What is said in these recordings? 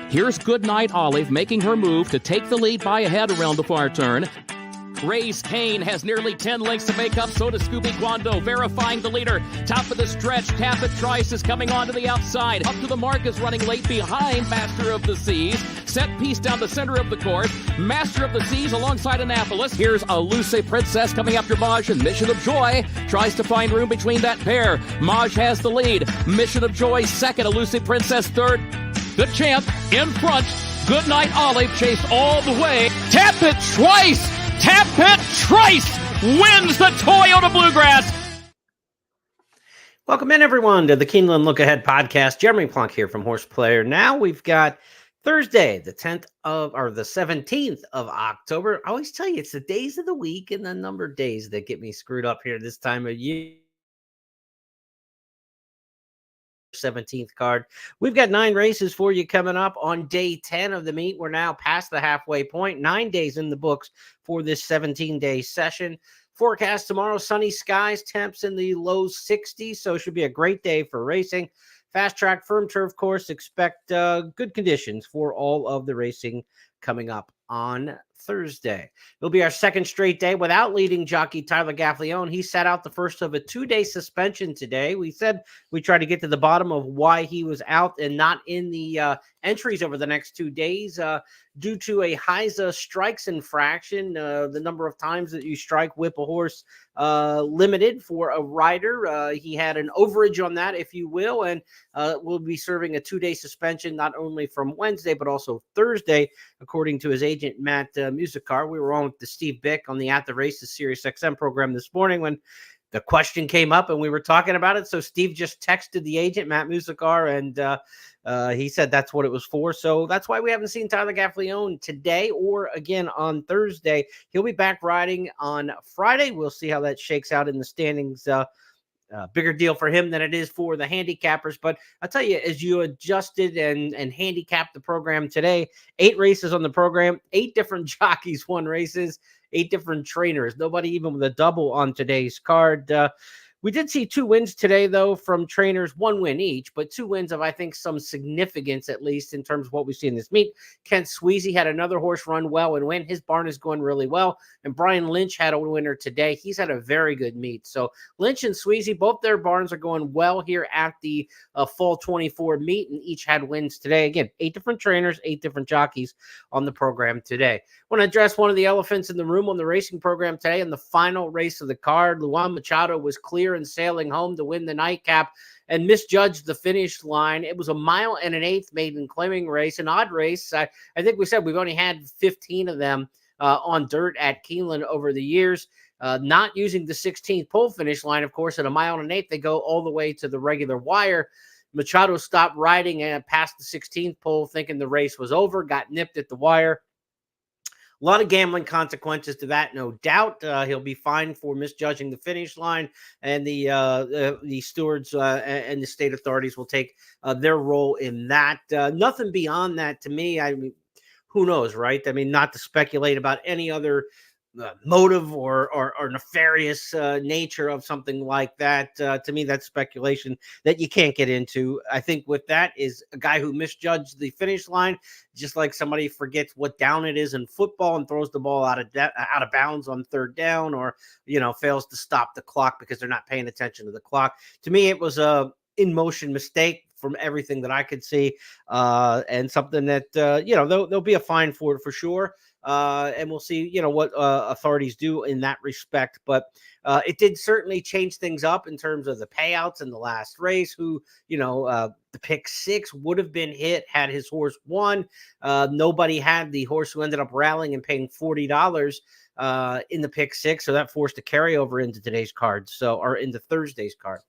Here's Goodnight Olive making her move to take the lead by a head around the far turn. Race Kane has nearly 10 lengths to make up. So does Scooby Guando, verifying the leader. Top of the stretch, Tapit Trice is coming onto the outside. Up to the mark is running late behind Master of the Seas. Set piece down the center of the course. Master of the Seas alongside Annapolis. Here's Elusive Princess coming after Maj, and Mission of Joy tries to find room between that pair. Maj has the lead. Mission of Joy second. Elusive Princess third. The champ in front. Goodnight Olive chased all the way. Tapit Trice! Tapit Trice wins the Toyota Bluegrass. Welcome in, everyone, to the Keeneland Look Ahead podcast. Jeremy Plonk here from Horse Player. Now we've got Thursday, the 17th of October. I always tell you, it's the days of the week and the number of days that get me screwed up here this time of year. 17th card. We've got 9 races for you coming up on day 10 of the meet. We're now past the halfway point. 9 days in the books for this 17-day session. Forecast tomorrow, sunny skies, temps in the low 60s, so it should be a great day for racing. Fast track, firm turf course. Expect good conditions for all of the racing coming up on Thursday. It'll be our second straight day without leading jockey Tyler Gaffalione. He sat out the first of a 2-day suspension today. We said we tried to get to the bottom of why he was out and not in the entries over the next 2 days due to a HISA strikes infraction. The number of times that you strike, whip a horse limited for a rider. He had an overage on that, if you will, and will be serving a 2-day suspension not only from Wednesday but also Thursday, according to his agent Matt Musicar. We were on with the Steve Bick on the At the Races Sirius XM program this morning when the question came up and we were talking about it. So Steve just texted the agent, Matt Musicar, and he said that's what it was for. So that's why we haven't seen Tyler Gaffalione today or again on Thursday. He'll be back riding on Friday. We'll see how that shakes out in the standings. Bigger deal for him than it is for the handicappers. But I'll tell you, as you adjusted and handicapped the program today, 8 races on the program, 8 different jockeys won races, 8 different trainers. Nobody even with a double on today's card. We did see 2 wins today, though, from trainers, 1 win each, but 2 wins of, I think, some significance, at least in terms of what we see in this meet. Kent Sweezy had another horse run well and win. His barn is going really well. And Brian Lynch had a winner today. He's had a very good meet. So Lynch and Sweezy, both their barns are going well here at the Fall 24 meet, and each had wins today. Again, 8 different trainers, 8 different jockeys on the program today. I want to address one of the elephants in the room on the racing program today. In the final race of the card, Luan Machado was clear and sailing home to win the nightcap and misjudged the finish line. It was a 1 1/8 maiden claiming race, an odd race. I think we said we've only had 15 of them on dirt at Keeneland over the years. Not using the 16th pole finish line, of course, at a 1 1/8, they go all the way to the regular wire. Machado stopped riding and past the 16th pole thinking the race was over, got nipped at the wire. A lot of gambling consequences to that, no doubt. He'll be fined for misjudging the finish line, and the stewards and the state authorities will take their role in that. Nothing beyond that to me. I mean, who knows, right? I mean, not to speculate about any other motive or nefarious nature of something like that. To me, that's speculation that you can't get into. I think with that is a guy who misjudged the finish line, just like somebody forgets what down it is in football and throws the ball out of bounds on 3rd down, or fails to stop the clock because they're not paying attention to the clock. To me, it was a in motion mistake from everything that I could see, and something that there'll be a fine for it for sure. And we'll see, what authorities do in that respect. But it did certainly change things up in terms of the payouts in the last race. The pick 6 would have been hit had his horse won. Nobody had the horse who ended up rallying and paying $40 in the pick 6. So that forced a carryover into today's card, or into Thursday's card.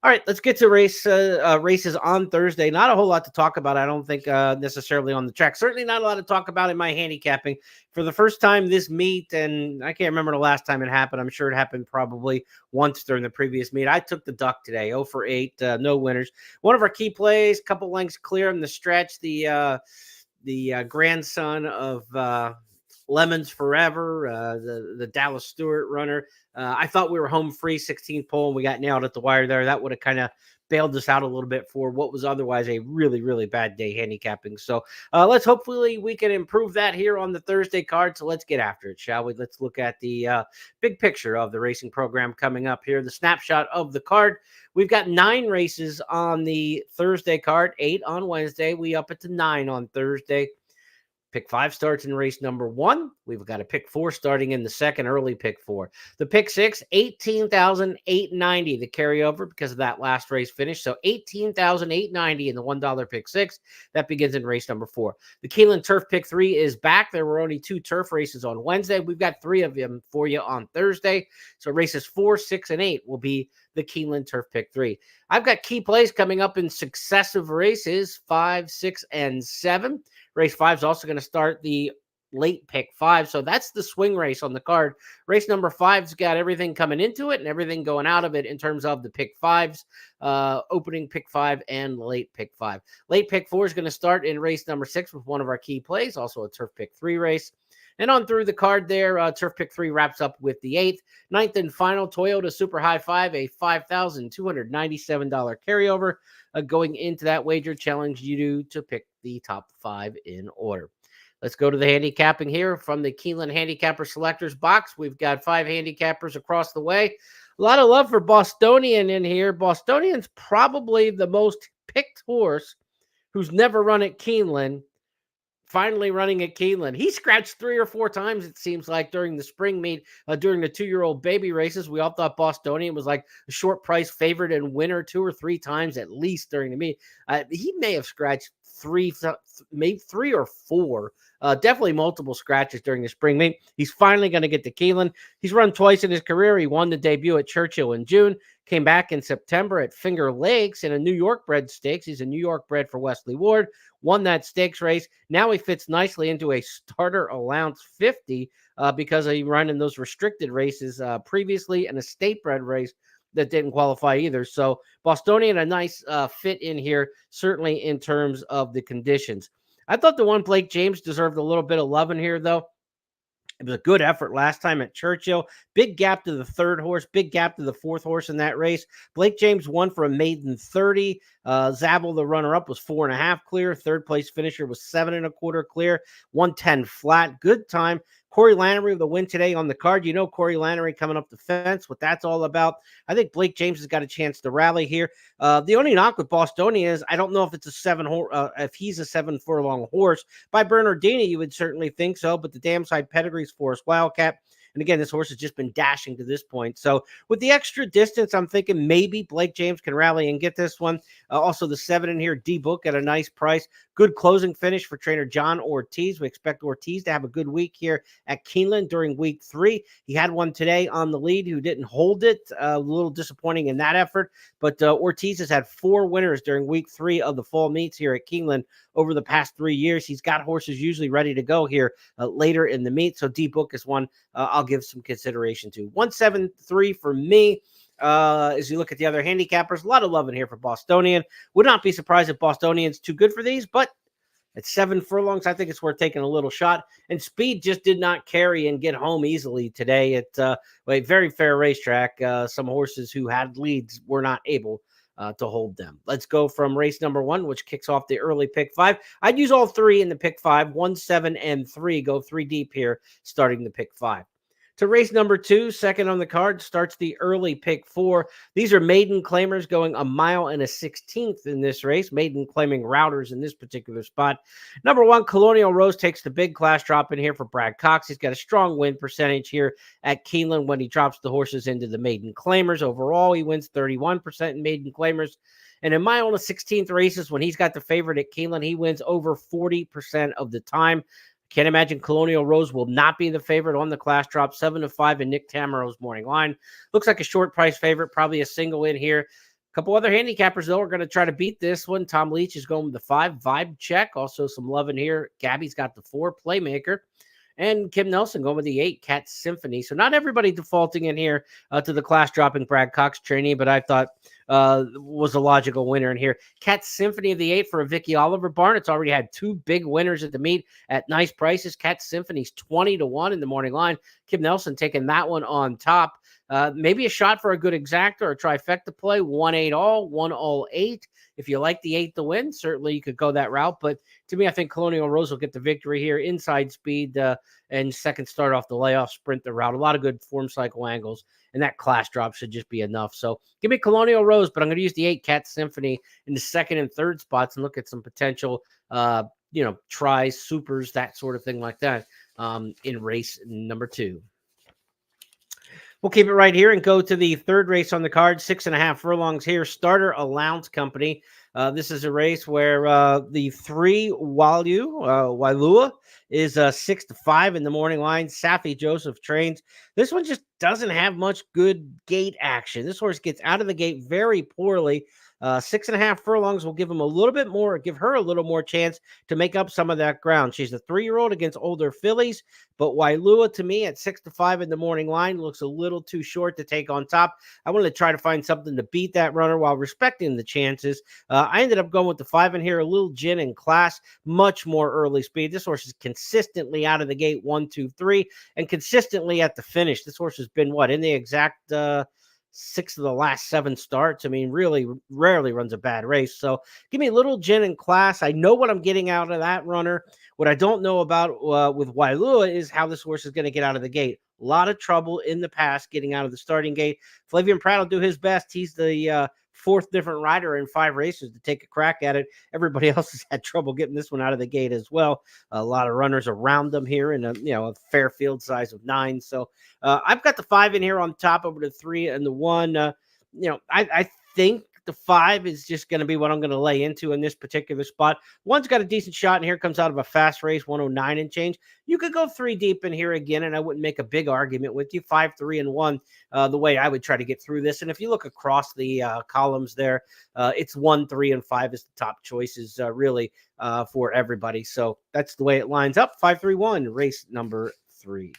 All right, let's get to races on Thursday. Not a whole lot to talk about, I don't think, necessarily on the track. Certainly not a lot to talk about in my handicapping. For the first time this meet, and I can't remember the last time it happened. I'm sure it happened probably once during the previous meet. I took the duck today, 0 for 8, no winners. One of our key plays, couple lengths clear in the stretch. The grandson of Lemons Forever, the Dallas Stewart runner. I thought we were home free 16th pole, and we got nailed at the wire there. That would have kind of bailed us out a little bit for what was otherwise a really, really bad day handicapping. So let's hopefully we can improve that here on the Thursday card. So let's get after it, shall we? Let's look at the big picture of the racing program coming up here. The snapshot of the card. We've got 9 races on the Thursday card, 8 on Wednesday. We up it to 9 on Thursday. Pick 5 starts in race number 1. We've got a pick 4 starting in the second, early pick 4. The pick 6, 18,890, the carryover because of that last race finish. So 18,890 in the $1 pick 6. That begins in race number 4. The Keeneland Turf pick 3 is back. There were only 2 turf races on Wednesday. We've got 3 of them for you on Thursday. So races 4, 6, and 8 will be the Keeneland Turf pick 3. I've got key plays coming up in successive races 5, 6, and 7. Race 5 is also going to start the late pick 5. So that's the swing race on the card. Race number 5's got everything coming into it and everything going out of it in terms of the pick 5s, opening pick 5 and late pick 5. Late pick 4 is going to start in race number 6 with one of our key plays, also a turf pick 3 race. And on through the card there, turf pick 3 wraps up with the 8th. 9th and final Toyota Super High 5, a $5,297 carryover. Going into that wager, challenge you to pick the top 5 in order. Let's go to the handicapping here from the Keeneland Handicapper Selectors box. We've got 5 handicappers across the way. A lot of love for Bostonian in here. Bostonian's probably the most picked horse who's never run at Keeneland. Finally running at Keeneland. He scratched 3 or 4 times, it seems like, during the spring meet, during the 2-year-old baby races. We all thought Bostonian was like a short price favorite and winner 2 or 3 times at least during the meet. He may have scratched 3, maybe 3 or 4. Definitely multiple scratches during the spring meet. He's finally going to get to Keeneland. He's run twice in his career. He won the debut at Churchill in June, came back in September at Finger Lakes in a New York bred stakes. He's a New York bred for Wesley Ward, won that stakes race. Now he fits nicely into a starter allowance 50 because he ran in those restricted races previously and a state bred race that didn't qualify either. So Bostonian, a nice fit in here, certainly in terms of the conditions. I thought the one Blake James deserved a little bit of love in here, though. It was a good effort last time at Churchill. Big gap to the 3rd horse, big gap to the 4th horse in that race. Blake James won for a maiden 30. Zabel, the runner-up, was 4.5 clear. 3rd place finisher was 7.25 clear. 110 flat. Good time. Corey Lannery with the win today on the card. You know Corey Lannery coming up the fence, what that's all about. I think Blake James has got a chance to rally here. The only knock with Bostonian is I don't know if it's if he's a 7 furlong horse. By Bernardini, you would certainly think so, but the damn side pedigree's Forest Wildcat. And again, this horse has just been dashing to this point. So with the extra distance, I'm thinking maybe Blake James can rally and get this one. Also, the 7 in here, D-Book at a nice price. Good closing finish for trainer John Ortiz. We expect Ortiz to have a good week here at Keeneland during week 3. He had one today on the lead who didn't hold it. A little disappointing in that effort. But Ortiz has had 4 winners during week 3 of the fall meets here at Keeneland over the past 3 years. He's got horses usually ready to go here later in the meet. So D-Book is one I'll give some consideration to. 173 for me. As you look at the other handicappers, a lot of love in here for Bostonian. Would not be surprised if Bostonian's too good for these, but at 7 furlongs, I think it's worth taking a little shot. And speed just did not carry and get home easily today at a very fair racetrack. Some horses who had leads were not able to hold them. Let's go from race number 1, which kicks off the early pick 5. I'd use all 3 in the pick 5, 1, 7, and 3. Go 3 deep here, starting the pick 5. To race number 2, second on the card, starts the early pick 4. These are maiden claimers going 1 mile and a 16th in this race. Maiden claiming routers in this particular spot. Number 1, Colonial Rose takes the big class drop in here for Brad Cox. He's got a strong win percentage here at Keeneland when he drops the horses into the maiden claimers. Overall, he wins 31% in maiden claimers. And in mile and a 16th races, when he's got the favorite at Keeneland, he wins over 40% of the time. Can't imagine Colonial Rose will not be the favorite on the class drop. 7-5 in Nick Tamaro's morning line. Looks like a short price favorite, probably a single in here. A couple other handicappers, though, are going to try to beat this one. Tom Leach is going with the 5, Vibe Check. Also some love in here. Gabby's got the 4, Playmaker. And Kim Nelson going with the 8, Cat Symphony. So not everybody defaulting in here to the class dropping Brad Cox trainee, but I thought was a logical winner in here. Cat Symphony of the 8 for a Vicky Oliver barn. It's already had 2 big winners at the meet at nice prices. Cat Symphony's 20-1 in the morning line. Kim Nelson taking that one on top. Maybe a shot for a good exacta or a trifecta play. 1-8 all, 1 all 8. If you like the 8 to win, certainly you could go that route. But to me, I think Colonial Rose will get the victory here. Inside speed and second start off the layoff, sprint the route. A lot of good form cycle angles, and that class drop should just be enough. So give me Colonial Rose, but I'm going to use the 8 Cat Symphony in the second and third spots and look at some potential, tries, supers, that sort of thing like that in race number 2. We'll keep it right here and go to the third race on the card, 6.5 furlongs here. Starter Allowance Company. This is a race where the 3 Wailua is 6-5 in the morning line. Safi Joseph trains. This one just doesn't have much good gate action. This horse gets out of the gate very poorly. 6.5 furlongs will give him a little bit more, give her a little more chance to make up some of that ground. She's a 3-year-old against older fillies, but Wailua to me at 6-5 in the morning line looks a little too short to take on top. I wanted to try to find something to beat that runner while respecting the chances. I ended up going with the 5 in here, a little gin in class, much more early speed. This horse is consistently out of the gate 1, 2, 3, and consistently at the finish. This horse has been in the exact 6 of the last 7 starts. I mean, really rarely runs a bad race. So give me a little gin in class. I know what I'm getting out of that runner. What I don't know about with Wailua is how this horse is going to get out of the gate. A lot of trouble in the past getting out of the starting gate. Flavian Pratt will do his best. He's the 4th different rider in 5 races to take a crack at it. Everybody else has had trouble getting this one out of the gate as well. A lot of runners around them here in a fair field size of 9. So I've got the 5 in here on top over the 3 and the 1. I think the 5 is just going to be what I'm going to lay into in this particular spot. 1's got a decent shot, and here comes out of a fast race, 109 and change. You could go 3 deep in here again, and I wouldn't make a big argument with you. 5, 3, and 1, the way I would try to get through this. And if you look across the columns there, it's 1, 3, and 5 is the top choices really for everybody. So that's the way it lines up. 5, 3, 1, race number 3.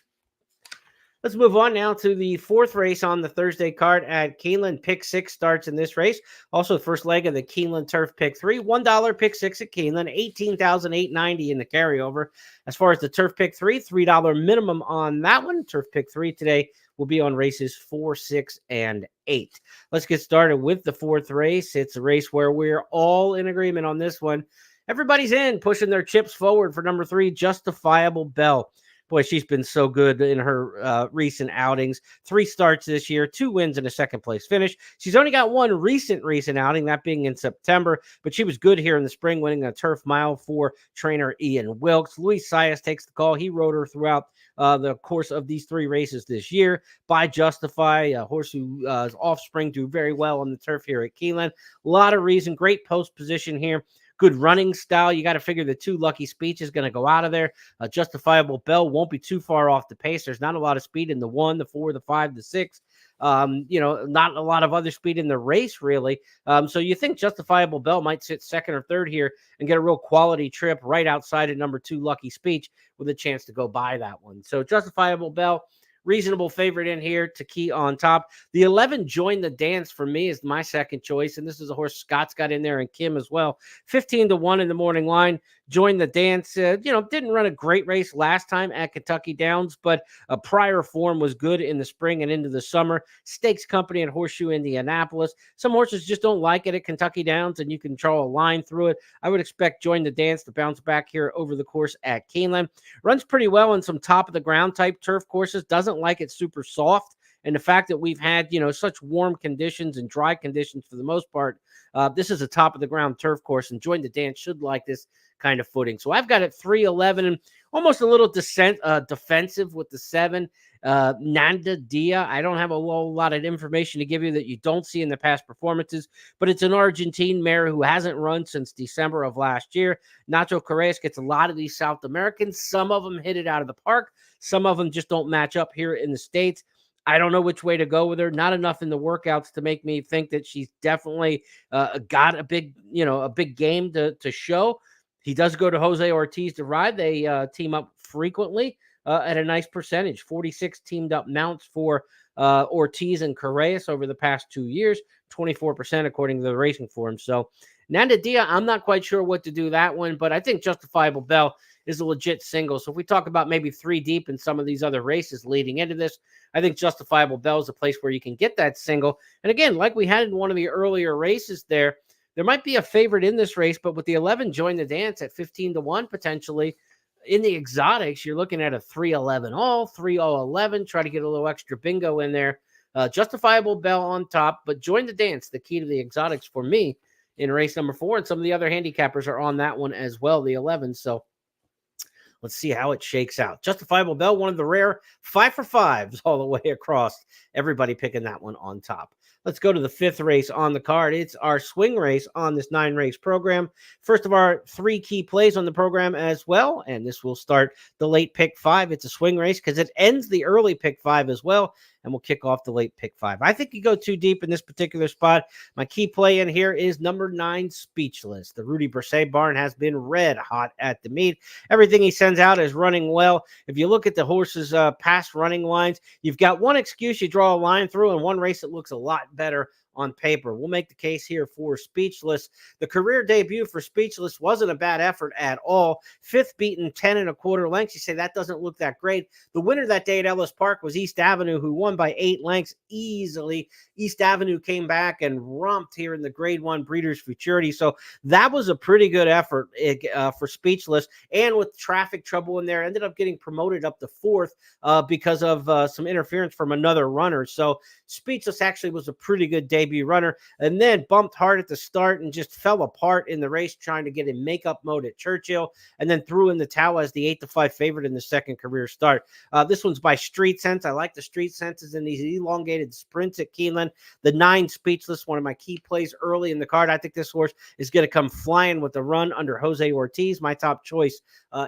Let's move on now to the 4th race on the Thursday card at Keeneland. Pick 6 starts in this race. Also, the first leg of the Keeneland Turf Pick 3. $1 Pick 6 at Keeneland. $18,890 in the carryover. As far as the Turf Pick 3, $3 minimum on that one. Turf Pick 3 today will be on races 4, 6, and 8. Let's get started with the 4th race. It's a race where we're all in agreement on this one. Everybody's in, pushing their chips forward for number 3, Justifiable Bell. Boy, she's been so good in her recent outings. 3 starts this year, 2 wins and a second-place finish. She's only got 1 recent outing, that being in September, but she was good here in the spring, winning a turf mile for trainer Ian Wilkes. Luis Saez takes the call. He rode her throughout the course of these 3 races this year. By Justify, a horse whose offspring do very well on the turf here at Keeneland. A lot of reason, great post position here. Good running style. You got to figure the 2 Lucky Speech is going to go out of there. Justifiable Bell won't be too far off the pace. There's not a lot of speed in the 1, the 4, the 5, the 6. Not a lot of other speed in the race, really. So you think Justifiable Bell might sit 2nd or 3rd here and get a real quality trip right outside of number 2 Lucky Speech with a chance to go by that one. So Justifiable Bell, reasonable favorite in here to key on top. The 11 Join the Dance for me is my second choice, and this is a horse Scott's got in there and Kim as well. 15-1 in the morning line. Join the Dance, didn't run a great race last time at Kentucky Downs, but a prior form was good in the spring and into the summer. Stakes company at Horseshoe Indianapolis. Some horses just don't like it at Kentucky Downs, and you can draw a line through it. I would expect Join the Dance to bounce back here over the course at Keeneland. Runs pretty well in some top-of-the-ground type turf courses. Doesn't like it super soft. And the fact that we've had, such warm conditions and dry conditions for the most part, this is a top-of-the-ground turf course, and Join the Dance should like this kind of footing. So I've got it 3-11 and almost a little defensive with the 7. Nanda Dia. I don't have a whole lot of information to give you that you don't see in the past performances, but it's an Argentine mare who hasn't run since December of last year. Nacho Correas gets a lot of these South Americans. Some of them hit it out of the park. Some of them just don't match up here in the States. I don't know which way to go with her. Not enough in the workouts to make me think that she's definitely got a big game to show. He does go to Jose Ortiz to ride. They team up frequently. at a nice percentage. 46 teamed up mounts for Ortiz and Correas over the past 2 years, 24% according to the racing form. So Nandadia, I'm not quite sure what to do that one, but I think Justifiable Bell is a legit single. So if we talk about maybe 3 deep in some of these other races leading into this, I think Justifiable Bell is a place where you can get that single. And again, like we had in one of the earlier races there might be a favorite in this race, but with the 11 join the dance at 15-1 potentially in the exotics, you're looking at a 3-11 all, 3-0-11. Try to get a little extra bingo in there. Justifiable Bell on top, but join the dance, the key to the exotics for me in race number 4. And some of the other handicappers are on that one as well, the 11. So let's see how it shakes out. Justifiable Bell, one of the rare 5 for 5s all the way across. Everybody picking that one on top. Let's go to the 5th race on the card. It's our swing race on this 9-race program. First of our 3 key plays on the program as well, and this will start the late pick 5. It's a swing race because it ends the early pick 5 as well, and we'll kick off the late pick 5. I think you go too deep in this particular spot. My key play in here is number 9, Speechless. The Rudy Brisset barn has been red hot at the meet. Everything he sends out is running well. If you look at the horse's past running lines, you've got one excuse you draw a line through and one race that looks a lot better on paper. We'll make the case here for Speechless. The career debut for Speechless wasn't a bad effort at all. 5th beaten 10 1/4 lengths. You say that doesn't look that great. The winner that day at Ellis Park was East Avenue, who won by 8 lengths easily. East Avenue came back and romped here in the Grade 1 Breeders' Futurity. So that was a pretty good effort for Speechless. And with traffic trouble in there, ended up getting promoted up to 4th because of some interference from another runner. So Speechless actually was a pretty good debut runner, and then bumped hard at the start and just fell apart in the race trying to get in makeup mode at Churchill, and then threw in the towel as the 8-5 favorite in the second career start. This one's by Street Sense. I like the Street Senses in these elongated sprints at Keeneland. The 9 Speechless, one of my key plays early in the card. I think this horse is going to come flying with the run under Jose Ortiz, my top choice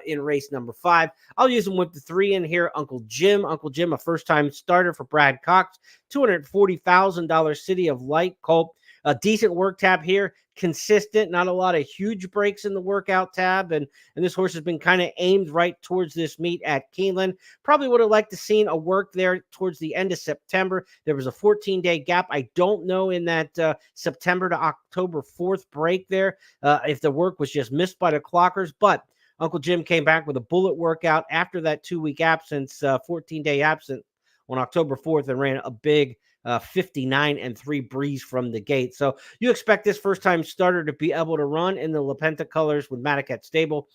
in race number 5. I'll use him with the 3 in here. Uncle Jim, a first-time starter for Brad Cox, $240,000 City of Light colt. A decent work tab here, consistent, not a lot of huge breaks in the workout tab, and this horse has been kind of aimed right towards this meet at Keeneland. Probably would have liked to seen a work there towards the end of September. There was a 14-day gap. I don't know in that September to October 4th break there if the work was just missed by the clockers, but Uncle Jim came back with a bullet workout after that 2-week absence, 14-day absence on October 4th, and ran a big 59-3 breeze from the gate. So you expect this first-time starter to be able to run in the Lapenta colors with Matacat stable.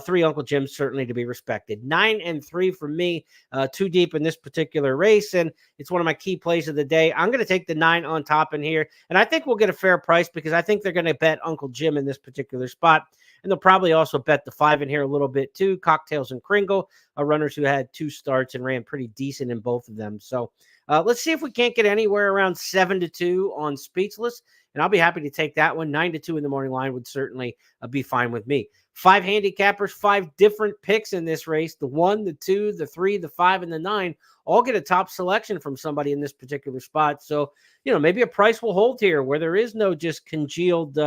3 Uncle Jim's certainly to be respected. 9-3 for me, too deep in this particular race, and it's one of my key plays of the day. I'm going to take the 9 on top in here, and I think we'll get a fair price because I think they're going to bet Uncle Jim in this particular spot, and they'll probably also bet the 5 in here a little bit too. Cocktails and Kringle are runners who had 2 starts and ran pretty decent in both of them. So let's see if we can't get anywhere around 7-2 on Speechless, and I'll be happy to take that one. 9-2 in the morning line would certainly be fine with me. 5 handicappers, 5 different picks in this race. The 1, the 2, the 3, the 5, and the 9 all get a top selection from somebody in this particular spot. So, maybe a price will hold here where there is no just congealed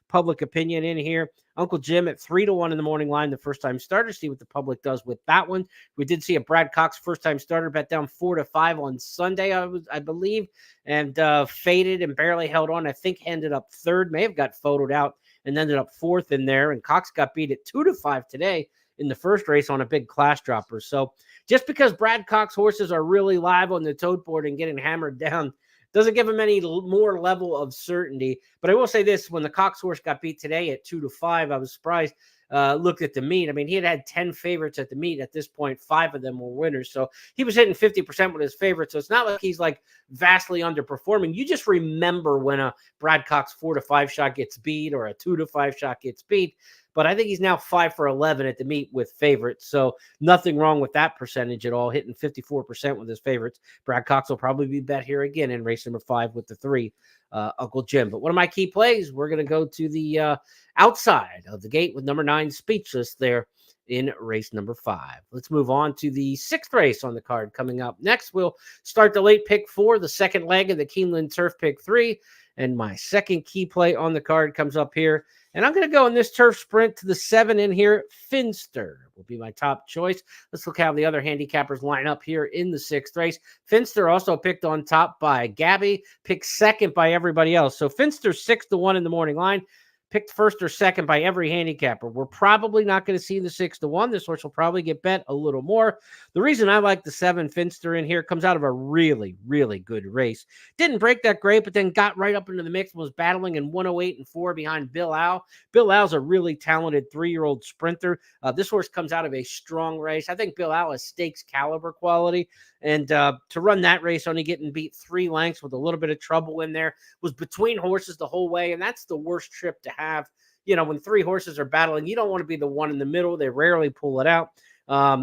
public opinion in here. Uncle Jim at 3-1 in the morning line, the first-time starter. See what the public does with that one. We did see a Brad Cox first-time starter bet down 4-5 on Sunday, I believe, and faded and barely held on. I think ended up 3rd, may have got photoed out and ended up 4th in there. And Cox got beat at 2-5 today in the first race on a big class dropper. So just because Brad Cox horses are really live on the tote board and getting hammered down doesn't give him any more level of certainty. But I will say this, when the Cox horse got beat today at 2-5, I was surprised. Looked at the meet. I mean, he had 10 favorites at the meet. At this point, 5 of them were winners. So he was hitting 50% with his favorites. So it's not like he's like vastly underperforming. You just remember when a Brad Cox 4-5 shot gets beat or a 2-5 shot gets beat. But I think he's now 5 for 11 at the meet with favorites. So nothing wrong with that percentage at all, hitting 54% with his favorites. Brad Cox will probably be bet here again in race number 5 with the 3, Uncle Jim. But one of my key plays, we're going to go to the outside of the gate with number 9, Speechless there in race number 5. Let's move on to the 6th race on the card coming up. Next, we'll start the late pick 4, the second leg of the Keeneland Turf pick 3. And my second key play on the card comes up here. And I'm going to go in this turf sprint to the 7 in here. Finster will be my top choice. Let's look how the other handicappers line up here in the 6th race. Finster also picked on top by Gabby, picked second by everybody else. So Finster 6-1 in the morning line, picked first or second by every handicapper. We're probably not going to see the 6-1. This horse will probably get bet a little more. The reason I like the 7 Finster in here comes out of a really, really good race. Didn't break that great, but then got right up into the mix and was battling in 108-4 behind Bill Al. Bill Al's a really talented 3-year-old sprinter. This horse comes out of a strong race. I think Bill Al has stakes caliber quality. And to run that race, only getting beat 3 lengths with a little bit of trouble in there, was between horses the whole way. And that's the worst trip to have. You know, when 3 horses are battling, you don't want to be the one in the middle. They rarely pull it out.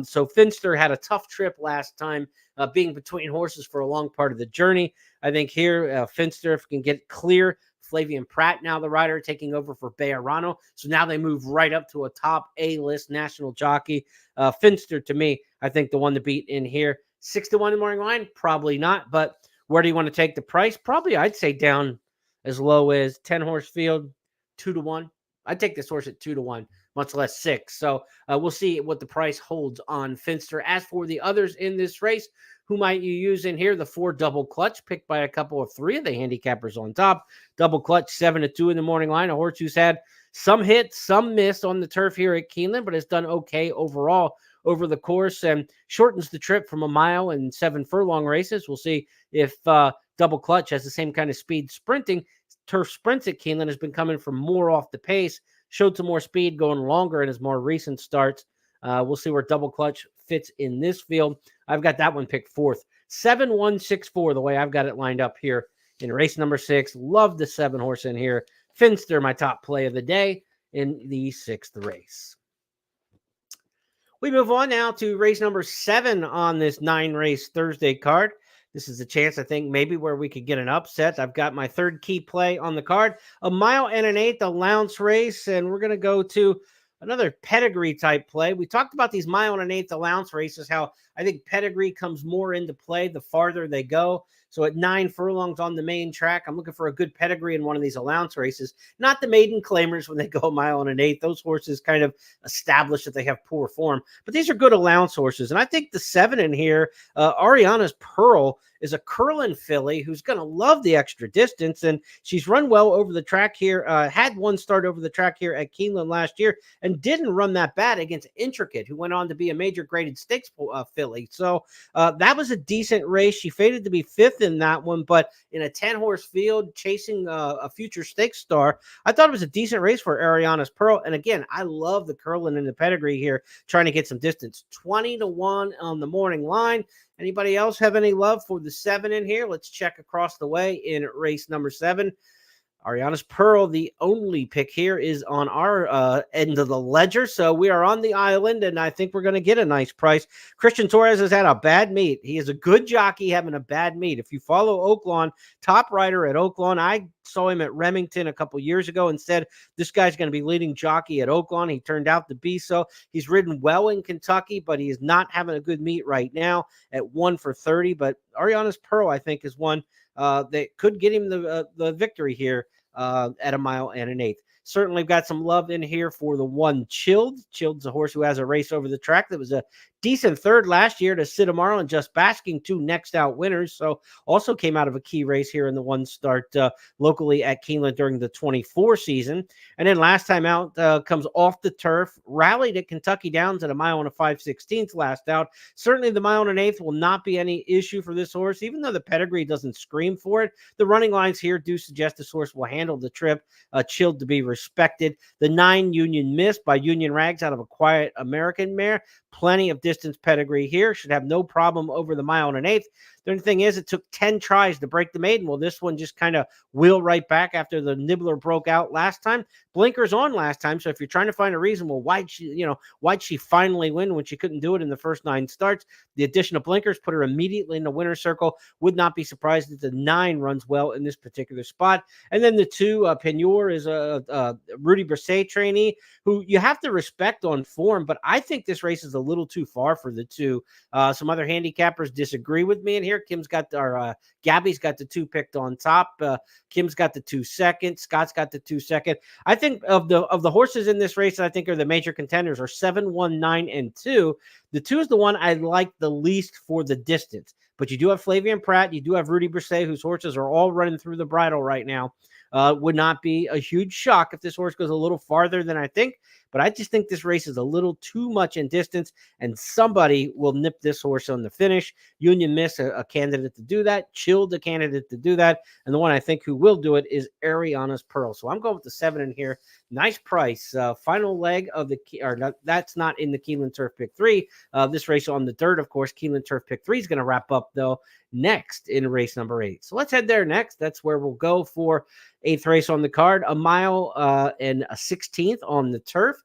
So Finster had a tough trip last time, being between horses for a long part of the journey. I think here, Finster, if can get clear, Flavian Pratt now the rider taking over for Bejarano. So now they move right up to a top A-list national jockey. Finster, to me, I think the one to beat in here. 6-1 in the morning line? Probably not. But where do you want to take the price? Probably, I'd say down as low as 10-horse field, 2-1. I'd take this horse at 2-1, much less 6. So we'll see what the price holds on Finster. As for the others in this race, who might you use in here? The 4 Double Clutch, picked by a couple of 3 of the handicappers on top. Double Clutch, 7-2 in the morning line. A horse who's had some hits, some miss on the turf here at Keeneland, but has done okay overall over the course and shortens the trip from a mile and 7 furlong races. We'll see if Double Clutch has the same kind of speed sprinting. Turf sprints at Keeneland has been coming from more off the pace, showed some more speed going longer in his more recent starts. We'll see where Double Clutch fits in this field. I've got that one picked 4th. 7-1-6-4, the way I've got it lined up here in race number 6. Love the 7 horse in here. Finster, my top play of the day in the 6th race. We move on now to race number 7 on this 9-race Thursday card. This is a chance, I think, maybe where we could get an upset. I've got my 3rd key play on the card. 1 mile and an 1/8, allowance race, and we're going to go to another pedigree type play. We talked about these 1 mile and an 1/8 allowance races, how I think pedigree comes more into play the farther they go. So at 9 furlongs on the main track, I'm looking for a good pedigree in one of these allowance races. Not the maiden claimers when they go 1 mile and an 1/8. Those horses kind of establish that they have poor form. But these are good allowance horses. And I think the 7 in here, Ariana's Pearl, is a curling filly who's going to love the extra distance. And she's run well over the track here. Had one start over the track here at Keeneland last year and didn't run that bad against Intricate, who went on to be a major graded stakes filly. So that was a decent race. She faded to be 5th in that one, but in a 10-horse field chasing a future stakes star, I thought it was a decent race for Ariana's Pearl. And again, I love the curling and the pedigree here, trying to get some distance. 20-1 on the morning line. Anybody else have any love for the 7 in here? Let's check across the way in race number 7. Ariana's Pearl, the only pick here, is on our end of the ledger. So we are on the island, and I think we're going to get a nice price. Christian Torres has had a bad meet. He is a good jockey having a bad meet. If you follow Oaklawn, top rider at Oaklawn, I saw him at Remington a couple years ago and said, this guy's going to be leading jockey at Oaklawn. He turned out to be so. He's ridden well in Kentucky, but he is not having a good meet right now at 1 for 30. But Ariana's Pearl, I think, is one that could get him the victory here at 1 mile and an 1/8. Certainly got some love in here for the 1 Chilled. Chilled's a horse who has a race over the track that was a decent 3rd last year to Sidamaro and Just Basking, 2 next out winners. So also came out of a key race here in the 1 start locally at Keeneland during the 24 season. And then last time out comes off the turf, rallied at Kentucky Downs at 1 mile and a 5/16 last out. Certainly the 1 mile and an 1/8 will not be any issue for this horse, even though the pedigree doesn't scream for it. The running lines here do suggest this horse will handle the trip. Chilled to be respected. The 9 Union Miss by Union Rags out of a Quiet American mare. Plenty of distance pedigree here. Should have no problem over the 1 mile and an 1/8. The only thing is it took 10 tries to break the maiden. Well, this one just kind of wheeled right back after the nibbler broke out last time. Blinkers on last time. So if you're trying to find a reason, well, why'd she finally win when she couldn't do it in the first 9 starts? The addition of blinkers put her immediately in the winner's circle. Would not be surprised if the 9 runs well in this particular spot. And then the 2, Penure, is a Rudy Brisset trainee who you have to respect on form, but I think this race is a little too far par for the 2. Some other handicappers disagree with me in here. Gabby's got the 2 picked on top. Kim's got the 2 second. Scott's got the 2 second. I think of the horses in this race that I think are the major contenders are 7, 1, 9, and 2. The 2 is the one I like the least for the distance. But you do have Flavian Pratt. You do have Rudy Brisset, whose horses are all running through the bridle right now. Would not be a huge shock if this horse goes a little farther than I think. But I just think this race is a little too much in distance, and somebody will nip this horse on the finish. Union Miss, a candidate to do that. Chilled, a candidate to do that. And the one I think who will do it is Ariana's Pearl. So I'm going with the 7 in here. Nice price. Final leg of that's not in the Keeneland Turf Pick 3. This race on the dirt, of course, Keeneland Turf Pick 3 is going to wrap up, though, next in race number 8. So let's head there next. That's where we'll go for 8th race on the card, a mile and a 16th on the turf.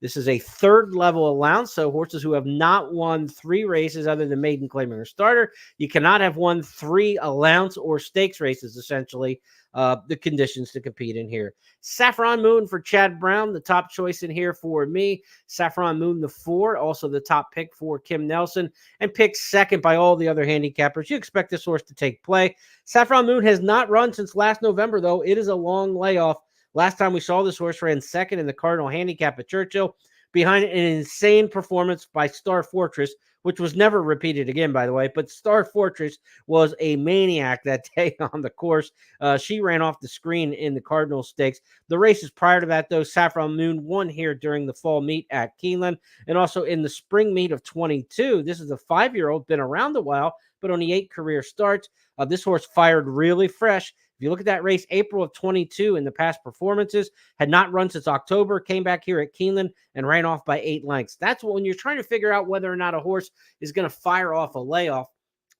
This is a 3rd level allowance, so horses who have not won 3 races other than maiden, claiming, or starter. You cannot have won 3 allowance or stakes races, essentially, the conditions to compete in here. Saffron Moon for Chad Brown, the top choice in here for me. Saffron Moon, the 4, also the top pick for Kim Nelson, and picked second by all the other handicappers. You expect this horse to take play. Saffron Moon has not run since last November, though. It is a long layoff. Last time we saw this horse ran second in the Cardinal Handicap at Churchill, behind an insane performance by Star Fortress, which was never repeated again, by the way. But Star Fortress was a maniac that day on the course. She ran off the screen in the Cardinal Stakes. The races prior to that, though, Saffron Moon won here during the fall meet at Keeneland, and also in the spring meet of 22. This is a 5-year-old, been around a while, but only 8 career starts. This horse fired really fresh. If you look at that race, April of 22 in the past performances, had not run since October, came back here at Keeneland and ran off by 8 lengths. That's when you're trying to figure out whether or not a horse is going to fire off a layoff.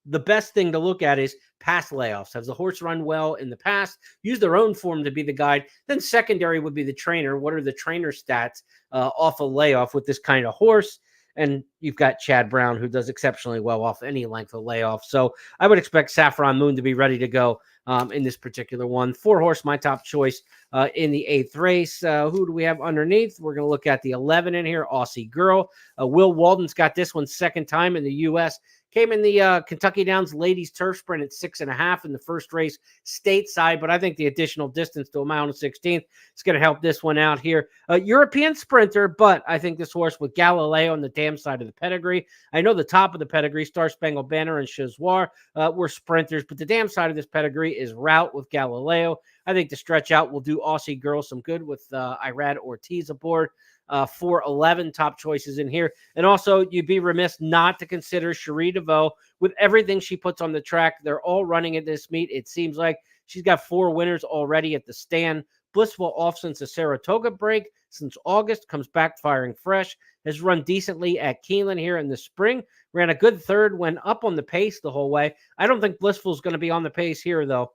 The best thing to look at is past layoffs. Has the horse run well in the past? Use their own form to be the guide. Then secondary would be the trainer. What are the trainer stats off a layoff with this kind of horse? And you've got Chad Brown, who does exceptionally well off any length of layoff. So I would expect Saffron Moon to be ready to go in this particular one. 4 horse, my top choice in the 8th race. Who do we have underneath? We're going to look at the 11 in here, Aussie Girl. Will Walden's got this one second time in the U.S. Came in the Kentucky Downs Ladies Turf Sprint at 6.5 in the first race stateside, but I think the additional distance to a mile and 16th is going to help this one out here. European sprinter, but I think this horse with Galileo on the dam side of the pedigree. I know the top of the pedigree, Star Spangled Banner and Chazoir, were sprinters, but the dam side of this pedigree is Route with Galileo. I think the stretch out will do Aussie Girl some good with Irad Ortiz aboard. 4-11 top choices in here. And also, you'd be remiss not to consider Cherie DeVoe with everything she puts on the track. They're all running at this meet. It seems like she's got 4 winners already at the stand. Blissful off since the Saratoga break, since August, comes back firing fresh, has run decently at Keeneland here in the spring, ran a good 3rd, went up on the pace the whole way. I don't think Blissful's going to be on the pace here, though.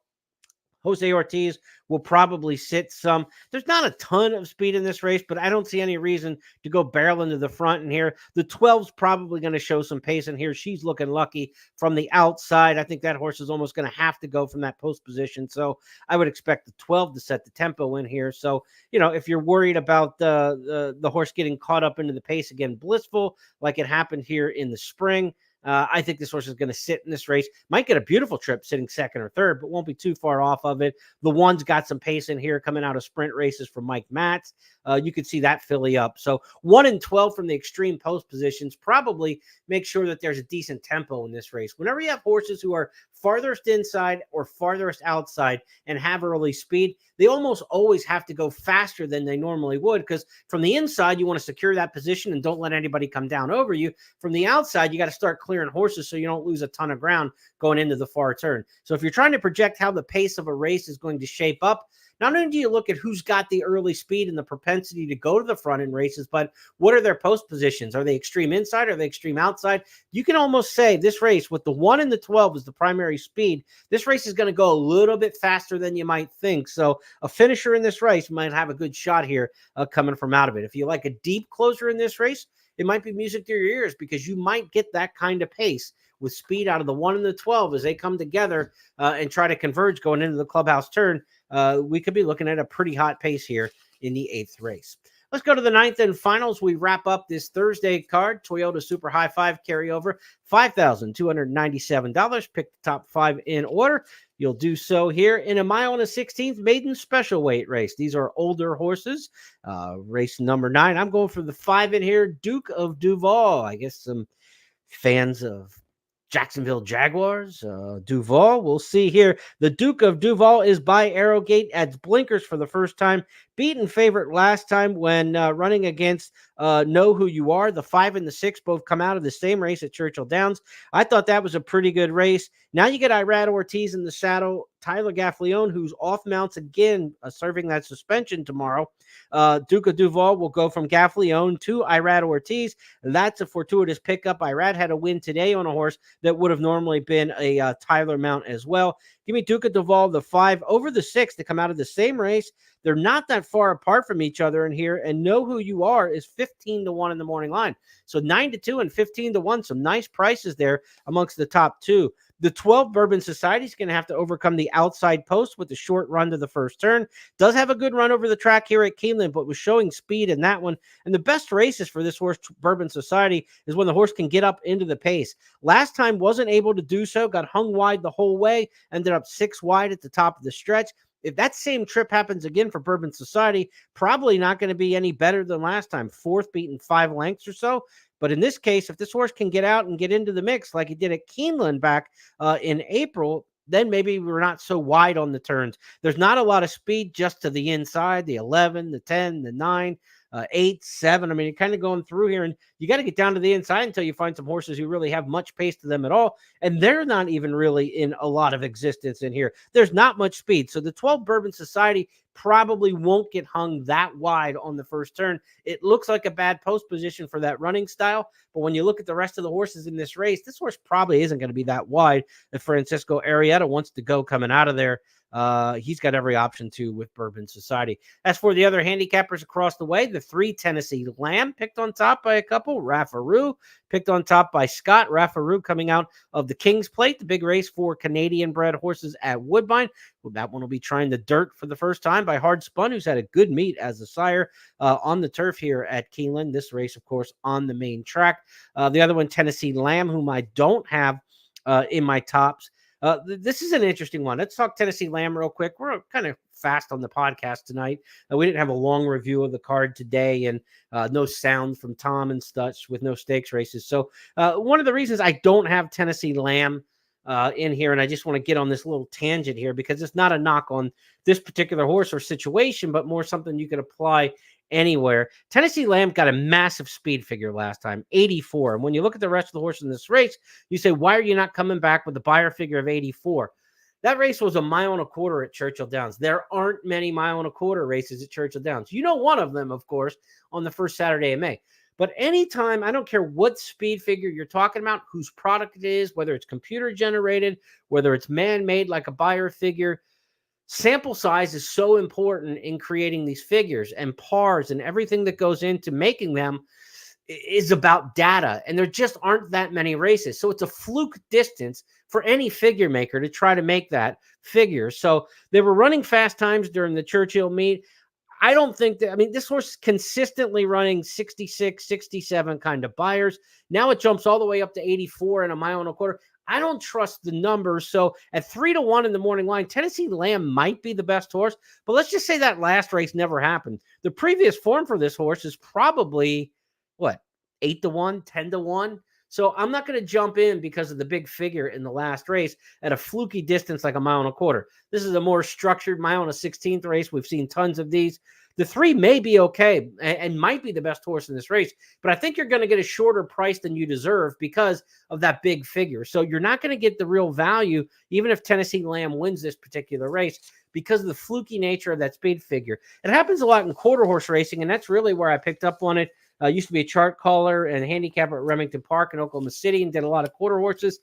Jose Ortiz will probably sit some. There's not a ton of speed in this race, but I don't see any reason to go barrel into the front in here. The 12's probably going to show some pace in here. She's looking lucky from the outside. I think that horse is almost going to have to go from that post position. So I would expect the 12 to set the tempo in here. So, if you're worried about the horse getting caught up into the pace again, Blissful, like it happened here in the spring, I think this horse is going to sit in this race. Might get a beautiful trip sitting 2nd or 3rd, but won't be too far off of it. The 1's got some pace in here coming out of sprint races from Mike Matz. You could see that filly up. So 1 and 12 from the extreme post positions probably make sure that there's a decent tempo in this race. Whenever you have horses who are farthest inside or farthest outside and have early speed, they almost always have to go faster than they normally would, because from the inside, you want to secure that position and don't let anybody come down over you. From the outside, you got to start clearing horses so you don't lose a ton of ground going into the far turn. So if you're trying to project how the pace of a race is going to shape up, not only do you look at who's got the early speed and the propensity to go to the front in races, but what are their post positions? Are they extreme inside? Are they extreme outside? You can almost say this race with the 1 and the 12 as the primary speed, this race is going to go a little bit faster than you might think. So a finisher in this race might have a good shot here coming from out of it. If you like a deep closer in this race, it might be music to your ears, because you might get that kind of pace with speed out of the 1 and the 12 as they come together and try to converge going into the clubhouse turn. We could be looking at a pretty hot pace here in the 8th race. Let's go to the ninth and finals. We wrap up this Thursday card. Toyota Super High Five carryover, $5,297. Pick the top 5 in order. You'll do so here in a mile and a 16th maiden special weight race. These are older horses. Race number 9. I'm going for the 5 in here, Duke of Duval. I guess some fans of Jacksonville Jaguars, Duval. We'll see here. The Duke of Duval is by Arrowgate, adds blinkers for the first time. Beaten favorite last time when running against Know Who You Are. The 5 and the 6 both come out of the same race at Churchill Downs. I thought that was a pretty good race. Now you get Irad Ortiz in the saddle. Tyler Gaffleone, who's off mounts again, serving that suspension tomorrow. Duke of Duval will go from Gaffleone to Irad Ortiz. That's a fortuitous pickup. Irad had a win today on a horse that would have normally been a Tyler mount as well. Give me Duke of Duval, the 5 over the 6 to come out of the same race. They're not that far apart from each other in here, and Know Who You Are is 15-1 in the morning line. So 9-2 and 15-1. Some nice prices there amongst the top 2. The 12 Bourbon Society is going to have to overcome the outside post with the short run to the first turn. Does have a good run over the track here at Keeneland, but was showing speed in that one. And the best races for this horse, Bourbon Society, is when the horse can get up into the pace. Last time wasn't able to do so, got hung wide the whole way, ended up 6 wide at the top of the stretch. If that same trip happens again for Bourbon Society, probably not going to be any better than last time. 4th beaten 5 lengths or so. But in this case, if this horse can get out and get into the mix like he did at Keeneland back in April, then maybe we're not so wide on the turns. There's not a lot of speed just to the inside, the 11, the 10, the 9, 8, 7. I mean, you're kind of going through here, and you got to get down to the inside until you find some horses who really have much pace to them at all. And they're not even really in a lot of existence in here. There's not much speed. So the 12 Bourbon Society probably won't get hung that wide on the first turn. It looks like a bad post position for that running style, but when you look at the rest of the horses in this race, this horse probably isn't going to be that wide if Francisco Arrieta wants to go coming out of there. He's got every option to with Bourbon Society. As for the other handicappers across the way, the 3 Tennessee Lamb picked on top by a couple. Raffaroo picked on top by Scott. Raffaroo coming out of the King's Plate, the big race for Canadian-bred horses at Woodbine. Well, that one will be trying the dirt for the first time by Hard Spun, who's had a good meet as a sire on the turf here at Keeneland. This race, of course, on the main track. The other one, Tennessee Lamb, whom I don't have in my tops. This is an interesting one. Let's talk Tennessee Lamb real quick. We're kind of fast on the podcast tonight. We didn't have a long review of the card today, and no sound from Tom and such with no stakes races. So one of the reasons I don't have Tennessee Lamb in here, and I just want to get on this little tangent here because it's not a knock on this particular horse or situation, but more something you could apply anywhere. Tennessee Lamb got a massive speed figure last time, 84. And when you look at the rest of the horses in this race, you say, why are you not coming back with the buyer figure of 84? That race was 1.25 miles at Churchill Downs. There aren't many 1.25 miles races at Churchill Downs. You know one of them, of course, on the first Saturday of May. But anytime, I don't care what speed figure you're talking about, whose product it is, whether it's computer generated, whether it's man-made like a buyer figure, sample size is so important in creating these figures, and pars and everything that goes into making them is about data. And there just aren't that many races. So it's a fluke distance for any figure maker to try to make that figure. So they were running fast times during the Churchill meet. I don't think that, I mean, this horse is consistently running 66, 67 kind of buyers. Now it jumps all the way up to 84 in 1.25 miles. I don't trust the numbers. So at 3-1 in the morning line, Tennessee Lamb might be the best horse. But let's just say that last race never happened. The previous form for this horse is probably, 8-1, 10-1. So I'm not going to jump in because of the big figure in the last race at a fluky distance like 1.25 miles. This is a more structured 1.1 miles race. We've seen tons of these. The 3 may be okay and might be the best horse in this race, but I think you're going to get a shorter price than you deserve because of that big figure. So you're not going to get the real value, even if Tennessee Lamb wins this particular race, because of the fluky nature of that speed figure. It happens a lot in quarter horse racing, and that's really where I picked up on it. Used to be a chart caller and handicapper at Remington Park in Oklahoma City and did a lot of quarter horses.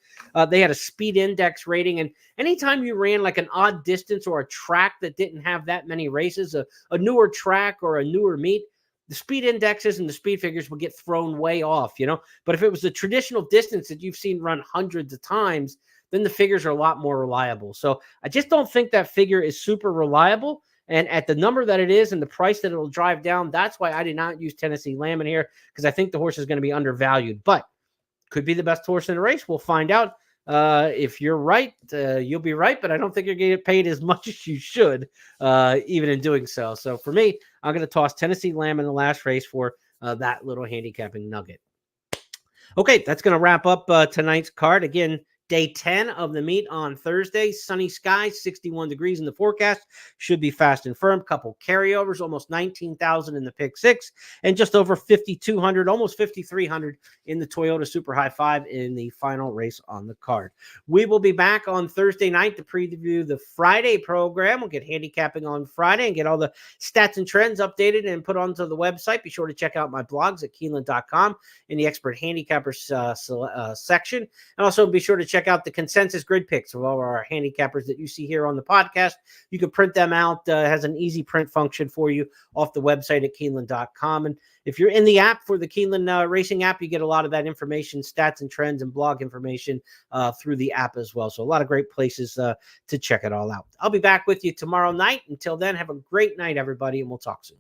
They had a speed index rating, and anytime you ran like an odd distance or a track that didn't have that many races, a newer track or a newer meet, the speed indexes and the speed figures would get thrown way off, But if it was the traditional distance that you've seen run hundreds of times, then the figures are a lot more reliable. So I just don't think that figure is super reliable. And at the number that it is and the price that it'll drive down, that's why I did not use Tennessee Lamb in here, because I think the horse is going to be undervalued. But could be the best horse in the race. We'll find out. If you're right, you'll be right, but I don't think you're going to get paid as much as you should, even in doing so. So for me, I'm going to toss Tennessee Lamb in the last race for that little handicapping nugget. Okay, that's going to wrap up tonight's card. Again, day 10 of the meet on Thursday. Sunny skies, 61 degrees in the forecast. Should be fast and firm. Couple carryovers, almost 19,000 in the pick six, and just over 5,200, almost 5,300 in the Toyota Super High Five in the final race on the card. We will be back on Thursday night to preview the Friday program. We'll get handicapping on Friday and get all the stats and trends updated and put onto the website. Be sure to check out my blogs at Keeneland.com in the expert handicappers section. And also be sure to check out the consensus grid picks of all our handicappers that you see here on the podcast. You can print them out. It has an easy print function for you off the website at Keeneland.com. And if you're in the app for the Keeneland Racing app, you get a lot of that information, stats and trends and blog information through the app as well. So a lot of great places to check it all out. I'll be back with you tomorrow night. Until then, have a great night, everybody, and we'll talk soon.